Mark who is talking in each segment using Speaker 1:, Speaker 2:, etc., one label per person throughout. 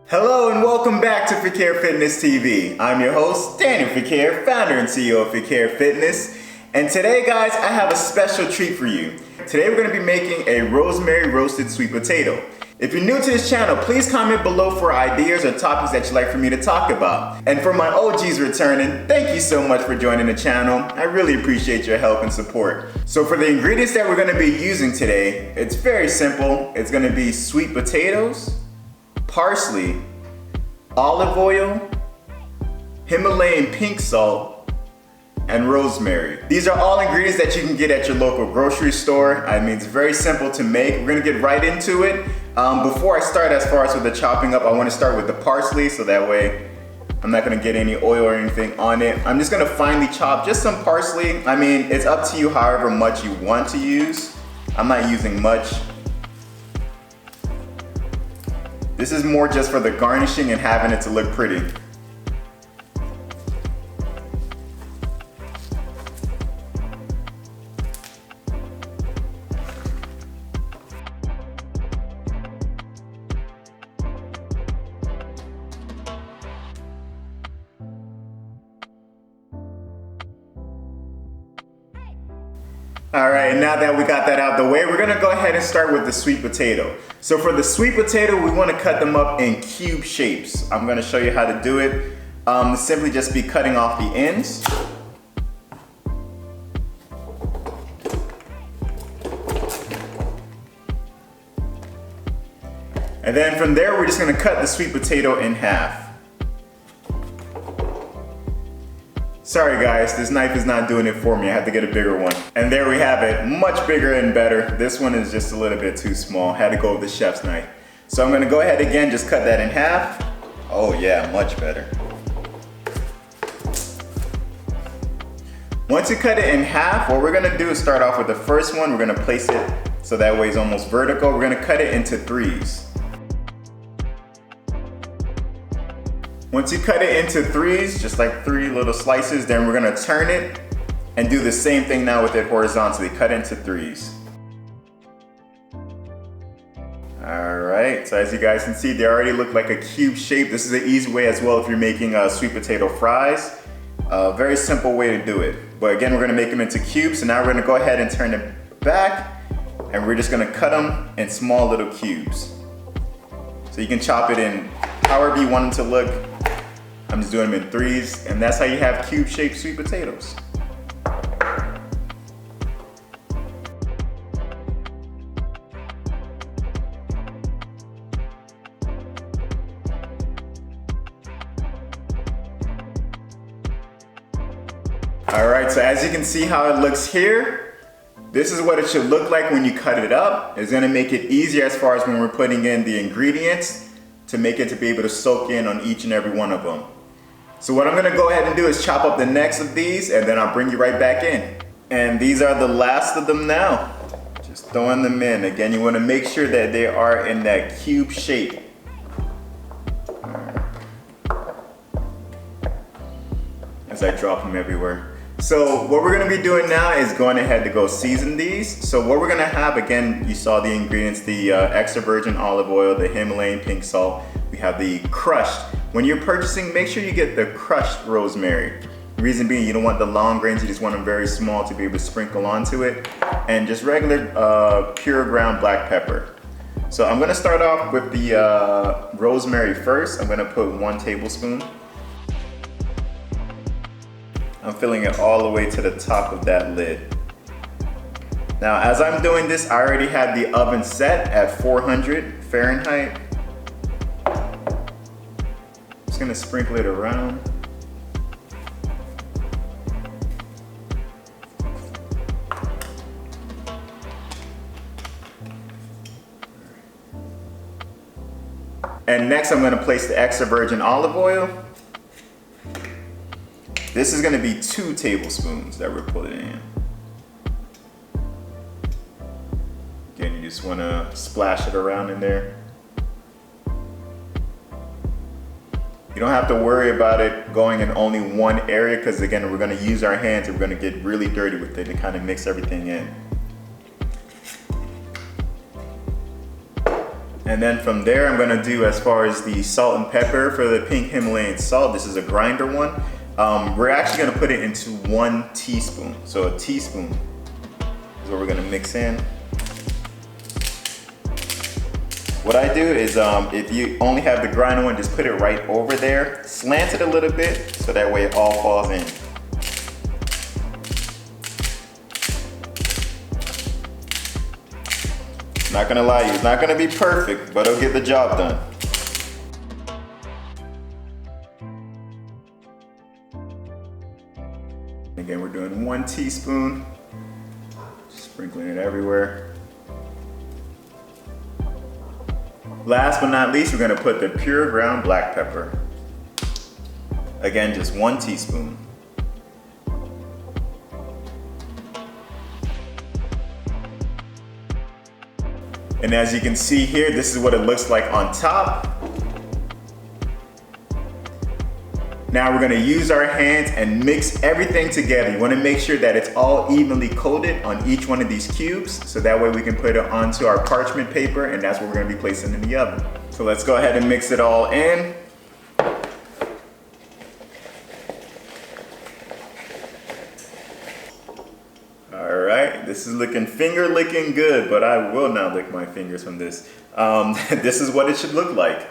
Speaker 1: Hello and welcome back to Fequiere Fitness TV. I'm your host, Daniel Fequiere, founder and CEO of Fequiere Fitness. And today, guys, I have a special treat for you. Today, we're going to be making a rosemary roasted sweet potato. If you're new to this channel, please comment below for ideas or topics that you'd like for me to talk about. And for my OGs returning, thank you so much for joining the channel. I really appreciate your help and support. So for the ingredients that we're going to be using today, it's very simple. It's going to be sweet potatoes, parsley, olive oil, Himalayan pink salt, and rosemary. These are all ingredients that you can get at your local grocery store. I mean, it's very simple to make. We're gonna get right into it. Before I start, as far as with the chopping up, I wanna start with the parsley, so that way I'm not gonna get any oil or anything on it. I'm just gonna finely chop just some parsley. I mean, it's up to you however much you want to use. I'm not using much. This is more just for the garnishing and having it to look pretty. All right, now that we got that out of the way, we're gonna go ahead and start with the sweet potato. So for the sweet potato, we wanna cut them up in cube shapes. I'm gonna show you how to do it. Simply just be cutting off the ends. And then from there, we're just gonna cut the sweet potato in half. Sorry guys, this knife is not doing it for me. I had to get a bigger one. And there we have it, much bigger and better. This one is just a little bit too small. Had to go with the chef's knife. So I'm gonna go ahead again, just cut that in half. Oh yeah, much better. Once you cut it in half, what we're gonna do is start off with the first one. We're gonna place it so that way it's almost vertical. We're gonna cut it into threes. Once you cut it into threes, just like 3 little slices, then we're gonna turn it and do the same thing now with it horizontally. Cut into threes. All right, so as you guys can see, they already look like a cube shape. This is an easy way as well if you're making sweet potato fries. Very simple way to do it. But again, we're gonna make them into cubes. So now we're gonna go ahead and turn it back, and we're just gonna cut them in small little cubes. So you can chop it in however you want them to look. I'm just doing them in threes, and that's how you have cube-shaped sweet potatoes. All right, so as you can see how it looks here, this is what it should look like when you cut it up. It's gonna make it easier as far as when we're putting in the ingredients to make it to be able to soak in on each and every one of them. So what I'm gonna go ahead and do is chop up the next of these, and then I'll bring you right back in. And these are the last of them now. Just throwing them in. Again, you wanna make sure that they are in that cube shape. As I drop them everywhere. So what we're gonna be doing now is going ahead to go season these. So what we're gonna have, again, you saw the ingredients, the extra virgin olive oil, the Himalayan pink salt. We have the crushed. When you're purchasing, make sure you get the crushed rosemary. Reason being, you don't want the long grains, you just want them very small to be able to sprinkle onto it. And just regular pure ground black pepper. So I'm gonna start off with the rosemary first. I'm gonna put 1 tablespoon. I'm filling it all the way to the top of that lid. Now, as I'm doing this, I already had the oven set at 400 Fahrenheit. Just gonna sprinkle it around. And next, I'm gonna place the extra virgin olive oil. This is gonna be 2 tablespoons that we're putting in. Again, you just wanna splash it around in there. You don't have to worry about it going in only one area, because again, we're gonna use our hands and we're gonna get really dirty with it and kind of mix everything in. And then from there, I'm gonna do as far as the salt and pepper for the pink Himalayan salt. This is a grinder one. We're actually gonna put it into 1 teaspoon. So a teaspoon is what we're gonna mix in. What I do is, if you only have the grinder one, just put it right over there, slant it a little bit, so that way it all falls in. Not gonna lie to you, it's not gonna be perfect, but it'll get the job done. Again, we're doing 1 teaspoon, sprinkling it everywhere. Last but not least, we're gonna put the pure ground black pepper. Again, just 1 teaspoon. And as you can see here, this is what it looks like on top. Now we're gonna use our hands and mix everything together. You wanna make sure that it's all evenly coated on each one of these cubes, so that way we can put it onto our parchment paper, and that's what we're gonna be placing in the oven. So let's go ahead and mix it all in. All right, this is looking finger licking good, but I will not lick my fingers from this. This is what it should look like.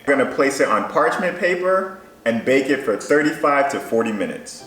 Speaker 1: We're gonna place it on parchment paper and bake it for 35 to 40 minutes.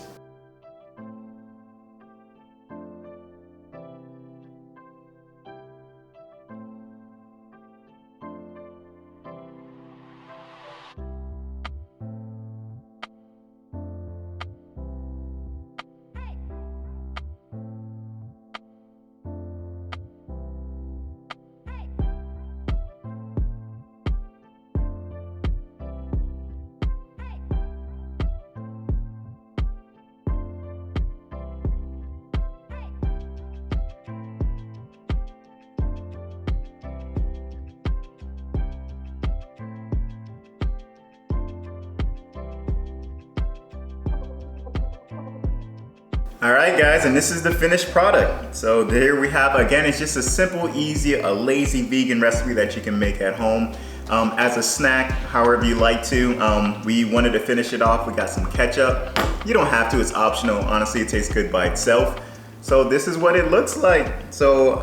Speaker 1: All right guys, and this is the finished product. So there we have, again, it's just a simple, easy, a lazy vegan recipe that you can make at home. As a snack, however you like to. We wanted to finish it off. We got some ketchup. You don't have to, it's optional. Honestly, it tastes good by itself. So this is what it looks like. So,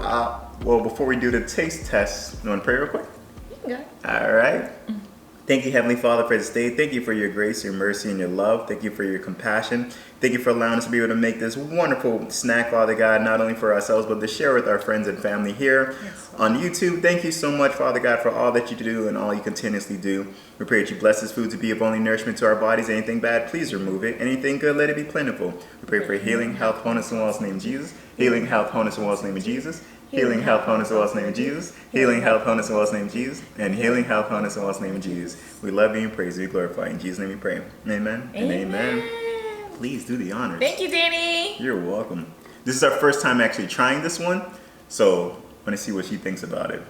Speaker 1: well, before we do the taste test, you wanna pray real quick?
Speaker 2: Yeah.
Speaker 1: All right. Thank you, Heavenly Father, for this day. Thank you for your grace, your mercy, and your love. Thank you for your compassion. Thank you for allowing us to be able to make this wonderful snack, Father God, not only for ourselves, but to share with our friends and family here on YouTube. Thank you so much, Father God, for all that you do and all you continuously do. We pray that you bless this food to be of only nourishment to our bodies. Anything bad, please remove it. Anything good, let it be plentiful. We pray for healing, health, wholeness, and wellness in the name of Jesus. Healing, health, wholeness, and wellness in the name of Jesus. Healing, health, wholeness, and wellness in the name of Jesus. Healing, health, wholeness, and wellness in the name of Jesus. And healing, health, wholeness, and wellness in the name of Jesus. We love you and praise you, glorify you. In Jesus' name we pray. Amen. And amen. Please do the honors.
Speaker 2: Thank you, Danny.
Speaker 1: You're welcome. This is our first time actually trying this one, so I'm gonna see what she thinks about it.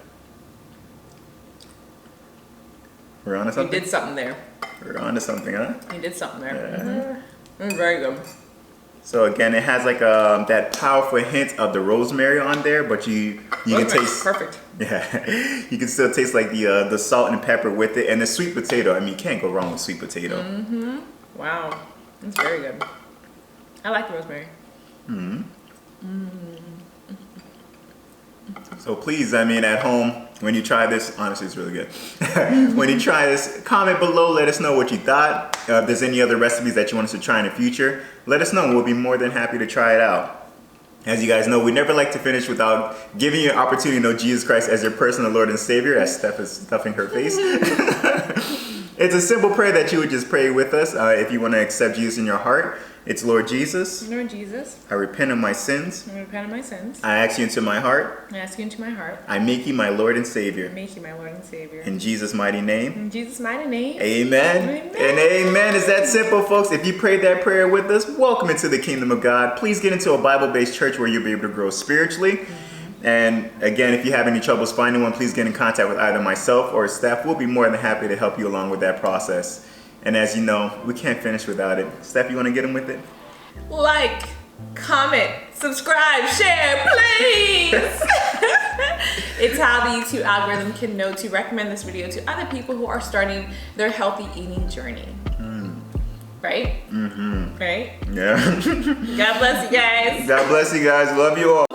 Speaker 1: We're on to something?
Speaker 2: You did something there.
Speaker 1: We're on to something, huh?
Speaker 2: You did something there. Mm-hmm. Very good.
Speaker 1: So again, it has like that powerful hint of the rosemary on there, but you can taste
Speaker 2: perfect.
Speaker 1: Yeah, you can still taste like the salt and pepper with it, and the sweet potato. I mean, you can't go wrong with sweet potato.
Speaker 2: Mm-hmm. Wow, that's very good. I like the rosemary.
Speaker 1: Mm-hmm. So please, I mean, at home, when you try this, honestly, it's really good. When you try this, comment below, let us know what you thought. If there's any other recipes that you want us to try in the future, let us know. We'll be more than happy to try it out. As you guys know, we never like to finish without giving you an opportunity to know Jesus Christ as your personal Lord and Savior, as Steph is stuffing her face. It's a simple prayer that you would just pray with us if you want to accept Jesus in your heart. It's Lord Jesus.
Speaker 2: Lord Jesus.
Speaker 1: I repent of my sins.
Speaker 2: I repent of my sins.
Speaker 1: I ask you into my heart.
Speaker 2: I ask you into my heart.
Speaker 1: I make you my Lord and Savior.
Speaker 2: I make you my Lord and Savior.
Speaker 1: In Jesus' mighty name.
Speaker 2: In Jesus' mighty name.
Speaker 1: Amen.
Speaker 2: Amen.
Speaker 1: And amen. It's that simple, folks. If you prayed that prayer with us, welcome into the kingdom of God. Please get into a Bible-based church where you'll be able to grow spiritually. And again, if you have any troubles finding one, please get in contact with either myself or Steph. We'll be more than happy to help you along with that process. And as you know, we can't finish without it. Steph, you want to get him with it?
Speaker 2: Like, comment, subscribe, share, please. It's how the YouTube algorithm can know to recommend this video to other people who are starting their healthy eating journey. Right? Mm-hmm. Right?
Speaker 1: Yeah.
Speaker 2: God bless you guys.
Speaker 1: God bless you guys. Love you all.